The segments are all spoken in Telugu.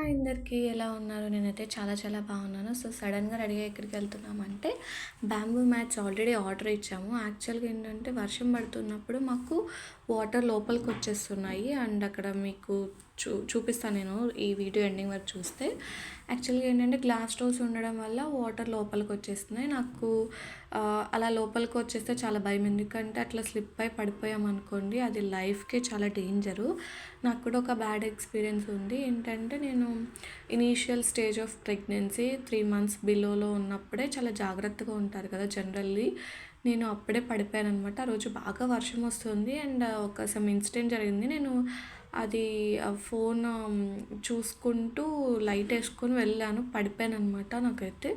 హాయ్ అందరికీ ఎలా ఉన్నారు? నేనైతే చాలా చాలా బాగున్నాను. సో సడన్‌గా రెడీ అయ్యి ఎక్కడికెళ్తున్నామంటే బ్యాంబూ మ్యాట్స్ ఆల్రెడీ ఆర్డర్ ఇచ్చాము. యాక్చువల్‌గా ఏంటంటే వర్షం పడుతున్నప్పుడు మాకు వాటర్ లోపలికొచ్చేస్తున్నాయి. అండ్ అక్కడ మీకు చూపిస్తాను నేను ఈ వీడియో ఎండింగ్ వరకు చూస్తే. యాక్చువల్‌గా ఏంటంటే గ్లాస్ డోర్స్ ఉండడం వల్ల వాటర్ లోపలికొచ్చేస్తున్నాయి. నాకు అలా లోపలికొచ్చేస్తే చాలా భయం. ఎందుకంటే అట్లా స్లిప్ అయి పడిపోయామనుకోండి అది లైఫ్‌కే చాలా డేంజరు. నాకు కూడా ఒక బ్యాడ్ ఎక్స్‌పీరియన్స్ ఉంది. ఏంటంటే నేను initial stage of pregnancy 3 months బిలోలో ఉన్నప్పుడే చాలా జాగ్రత్తగా ఉంటారు కదా జనరల్లీ. నేను అప్పుడే పడిపోయాననమాట. ఆ రోజు బాగా వర్షం వస్తుంది అండ్ ఒక సమ్ ఇన్సిడెంట్ జరిగింది. నేను అది ఫోన్ చూసుకుంటూ లైట్ వేసుకొని వెళ్ళాను. పడిపోయాననమాట. నాకైతే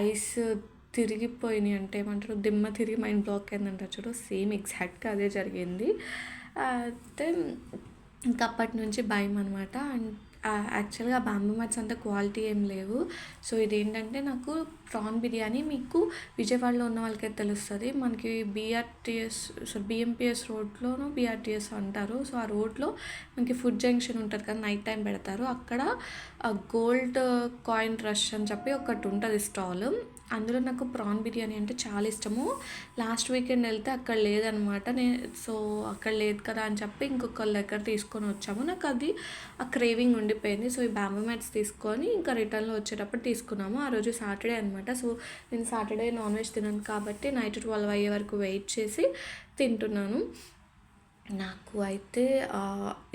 ఐస్ తిరిగిపోయినాయి. అంటే ఏమంటారు, దిమ్మ తిరిగి మైండ్ బ్లాక్ అయిందంటారు చూడు, సేమ్ ఎగ్జాక్ట్‌గా అదే జరిగింది. అయితే ఇంకా అప్పటి నుంచి భయం అనమాట. అండ్ యాక్చువల్‌గా బ్యాంబూ మ్యాట్స్ అంత క్వాలిటీ ఏం లేవు. సో ఇదేంటంటే నాకు ప్రాన్ బిర్యానీ మీకు విజయవాడలో ఉన్న వాళ్ళకైతే తెలుస్తుంది. మనకి బిఎంపిఎస్ రోడ్లోనూ బీఆర్టీఎస్ అంటారు. సో ఆ రోడ్లో మనకి ఫుడ్ జంక్షన్ ఉంటుంది కదా, నైట్ టైం పెడతారు అక్కడ. గోల్డ్ కాయిన్ రష్ అని చెప్పి ఒకటి ఉంటుంది స్టాల్. అందులో నాకు ప్రాన్ బిర్యానీ అంటే చాలా ఇష్టము. లాస్ట్ వీకెండ్ వెళ్తే అక్కడ లేదనమాట. సో అక్కడ లేదు కదా అని చెప్పి ఇంకొకళ్ళ దగ్గర తీసుకొని వచ్చాము. నాకు అది ఆ క్రేవింగ్ ఉండిపోయింది. సో ఈ బ్యాంబూ మ్యాట్స్ తీసుకొని ఇంకా రిటర్న్లో వచ్చేటప్పుడు తీసుకున్నాము. ఆ రోజు సాటర్డే అనమాట. సో నేను సాటర్డే నాన్ వెజ్ తినను కాబట్టి నైట్ 12 అయ్యే వరకు వెయిట్ చేసి తింటున్నాను. నాకు అయితే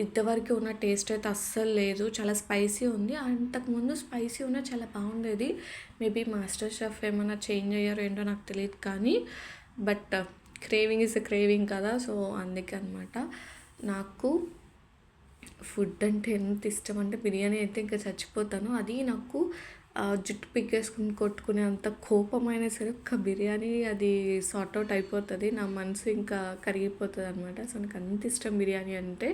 ఇంతవరకు ఉన్న టేస్ట్ అయితే అస్సలు లేదు. చాలా స్పైసీ ఉంది. అంతకుముందు స్పైసీ ఉన్న చాలా బాగుండేది. మేబీ మాస్టర్ షెఫ్ ఏమైనా చేంజ్ అయ్యారో ఏంటో నాకు తెలియదు కానీ బట్ క్రేవింగ్ ఇస్ క్రేవింగ్ కదా. సో అందుకే అనమాట. నాకు ఫుడ్ అంటే ఎంత ఇష్టం అంటే బిర్యానీ అయితే ఇంకా చచ్చిపోతాను. అది నాకు జుట్టు పిక్కేసుకుని కొట్టుకునే అంత కోపమైనా సరే ఒక్క బిర్యానీ అది సార్ట్ అవుట్ అయిపోతుంది. నా మనసు ఇంకా కరిగిపోతుంది అనమాట. సో నాకు అంత ఇష్టం బిర్యానీ అంటే.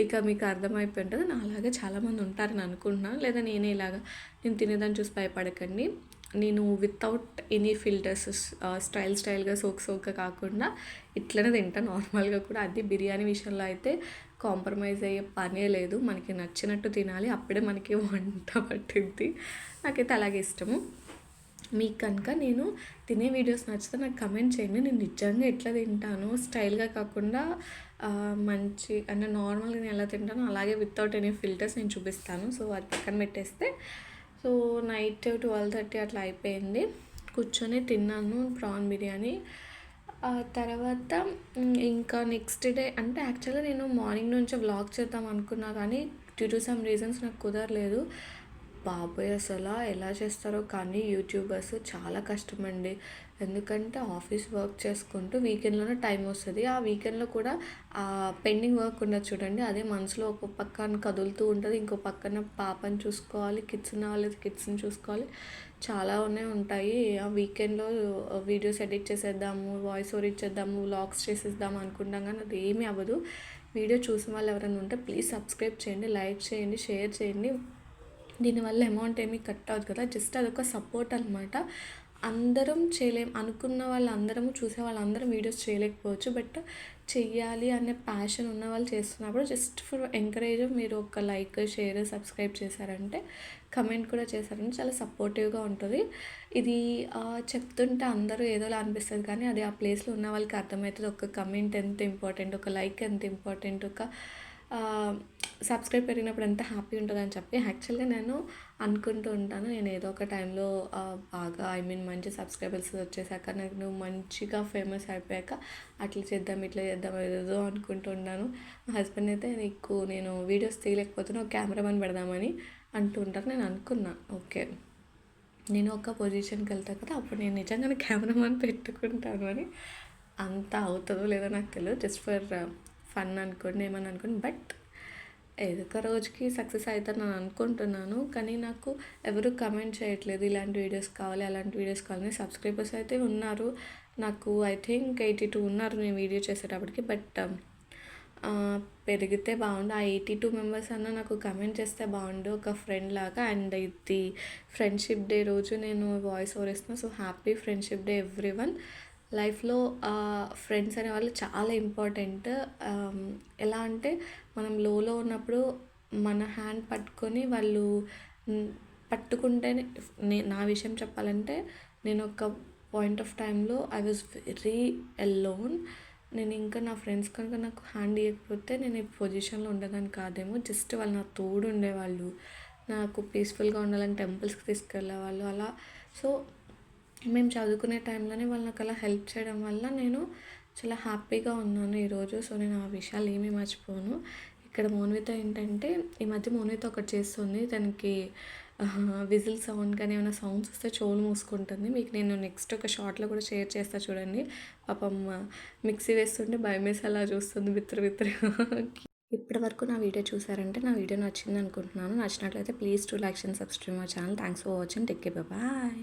ఇక మీకు అర్థమైపోయి ఉంటుంది. నా అలాగే చాలామంది ఉంటారని అనుకుంటున్నాను, లేదా నేనే ఇలాగా. నేను తినేదాన్ని చూసి భయపడకండి. నేను వితౌట్ ఎనీ ఫిల్టర్స్ స్టైల్గా సోక్గా కాకుండా ఇట్లనే తింటాను నార్మల్గా కూడా. అది బిర్యానీ విషయంలో అయితే కాంప్రమైజ్ అయ్యే పనే లేదు. మనకి నచ్చినట్టు తినాలి, అప్పుడే మనకి వంట పట్టిద్ది. నాకైతే అలాగే ఇష్టము. మీకు కనుక నేను తినే వీడియోస్ నచ్చితే నాకు కమెంట్ చేయండి. నేను నిజంగా ఎట్లా తింటాను, స్టైల్గా కాకుండా మంచి అంటే నార్మల్గా నేను ఎలా తింటానో అలాగే వితౌట్ ఎనీ ఫిల్టర్స్ నేను చూపిస్తాను. సో అది పక్కన పెట్టేస్తే, సో నైట్ 12:30 అట్లా అయిపోయింది. కూర్చొని తిన్నాను ప్రాన్ బిర్యానీ. తర్వాత ఇంకా నెక్స్ట్ డే అంటే యాక్చువల్గా నేను మార్నింగ్ నుంచి వ్లాగ్ చేద్దాం అనుకున్నా కానీ డ్యూ టు సమ్ రీజన్స్ నాకు కుదరలేదు. బాబోయ్ అసలు ఎలా చేస్తారో కానీ యూట్యూబర్స్ చాలా కష్టమండి. ఎందుకంటే ఆఫీస్ వర్క్ చేసుకుంటూ వీకెండ్లోనే టైం వస్తుంది. ఆ వీకెండ్లో కూడా పెండింగ్ వర్క్ ఉండదు చూడండి, అదే మనసులో ఒక పక్కన కదులుతూ ఉంటుంది. ఇంకో పక్కన పాపని చూసుకోవాలి, కిడ్స్ ఉన్న వాళ్ళకి కిడ్స్ని చూసుకోవాలి, చాలా ఉంటాయి. ఆ వీకెండ్లో వీడియోస్ ఎడిట్ చేసేద్దాము, వాయిస్ ఓవర్ ఇచ్చేద్దాము, వ్లాగ్స్ చేసేద్దాము అనుకుంటాం కానీ అది ఏమీ అవ్వదు. వీడియో చూసిన వాళ్ళు ఎవరైనా ఉంటే ప్లీజ్ సబ్స్క్రైబ్ చేయండి, లైక్ చేయండి, షేర్ చేయండి. దీనివల్ల అమౌంట్ ఏమీ కట్ అవ్వదు కదా, జస్ట్ అదొక సపోర్ట్ అనమాట. అందరం చేయలేం, అనుకున్న వాళ్ళందరము చూసే వాళ్ళందరం వీడియోస్ చేయలేకపోవచ్చు. బట్ చెయ్యాలి అనే ప్యాషన్ ఉన్న వాళ్ళు చేస్తున్నప్పుడు జస్ట్ ఫర్ ఎంకరేజ్ మీరు ఒక లైక్, షేర్, సబ్స్క్రైబ్ చేశారంటే, కమెంట్ కూడా చేశారంటే చాలా సపోర్టివ్గా ఉంటుంది. ఇది చెప్తుంటే అందరూ ఏదోలా అనిపిస్తుంది కానీ అది ఆ ప్లేస్లో ఉన్న వాళ్ళకి అర్థమవుతుంది. ఒక కమెంట్ ఎంత ఇంపార్టెంట్, ఒక లైక్ ఎంత ఇంపార్టెంట్, ఒక సబ్స్క్రైబ్ పెరిగినప్పుడు ఎంత హ్యాపీ ఉంటుందని చెప్పి. యాక్చువల్గా నేను అనుకుంటూ ఉంటాను, నేను ఏదో ఒక టైంలో బాగా మంచి సబ్స్క్రైబర్స్ వచ్చేసాక, నేను మంచిగా ఫేమస్ అయిపోయాక అట్లా చేద్దాం ఇట్లా చేద్దాం ఏదేదో అనుకుంటూ ఉన్నాను. మా హస్బెండ్ అయితే నీకు నేను వీడియోస్ తీయలేకపోతున్నా, ఒక కెమెరామెన్ పెడదామని అంటూ ఉంటారు. నేను అనుకున్నా ఓకే నేను ఒక పొజిషన్కి వెళ్తా కదా అప్పుడు నేను నిజంగానే కెమెరామెన్ పెట్టుకుంటాను అని. అంత అవుతుందో లేదో నాకు తెలియదు, జస్ట్ ఫర్ ఫన్ అనుకోండి, ఏమని అనుకోండి. బట్ ఏదో ఒక రోజుకి సక్సెస్ అవుతానని అనుకుంటున్నాను. కానీ నాకు ఎవరు కమెంట్ చేయట్లేదు ఇలాంటి వీడియోస్ కావాలి, అలాంటి వీడియోస్ కావాలని. సబ్స్క్రైబర్స్ అయితే ఉన్నారు, నాకు ఐ థింక్ 82 ఉన్నారు నేను వీడియో చేసేటప్పటికి. బట్ పెరిగితే బాగుండు. ఆ 82 మెంబర్స్ అన్న నాకు కమెంట్ చేస్తే బాగుండు ఒక ఫ్రెండ్ లాగా. అండ్ ఇది ఫ్రెండ్షిప్ డే రోజు నేను వాయిస్ ఓవర్ ఇస్తున్నాను. So happy friendship day everyone. లైఫ్లో ఫ్రెండ్స్ అనేవాళ్ళు చాలా ఇంపార్టెంట్. ఎలా అంటే మనం లోలో ఉన్నప్పుడు మన హ్యాండ్ పట్టుకొని వాళ్ళు హ్మ్, పట్టుకుంటేనే నా విషయం చెప్పాలంటే నేను ఒక పాయింట్ ఆఫ్ టైంలో ఐ వాజ్ వెరీ అలోన్. నేను ఇంకా నా ఫ్రెండ్స్ కనుక నాకు హ్యాండ్ ఇవ్వకపోతే నేను ఈ పొజిషన్లో ఉండేదాన్ని కాదేమో. జస్ట్ వాళ్ళు నా తోడు ఉండేవాళ్ళు, నాకు పీస్ఫుల్గా ఉండాలని టెంపుల్స్కి తీసుకెళ్ళేవాళ్ళు అలా. సో మేము చదువుకునే టైంలోనే వాళ్ళు నాకు అలా హెల్ప్ చేయడం వల్ల నేను చాలా హ్యాపీగా ఉన్నాను ఈరోజు. సో నేను ఆ విషయాలు ఏమీ మర్చిపోను. ఇక్కడ మౌన్విత ఏంటంటే ఈ మధ్య మౌన్విత ఒకటి చేస్తుంది. తనకి విజిల్ సౌండ్ కానీ ఏమైనా సౌండ్స్ వస్తే చెవులు మూసుకుంటుంది. మీకు నేను నెక్స్ట్ ఒక షార్ట్లో కూడా షేర్ చేస్తా చూడండి. పాపం మిక్సీ వేస్తుంటే భయమేసి అలా చూస్తుంది బిత్తర బిత్తరగా. ఇప్పటి వరకు నా వీడియో చూసారంటే నా వీడియో నచ్చింది అనుకుంటున్నాను. నచ్చినట్లయితే please to like and subscribe my channel. Thanks for watching. Take care, bye.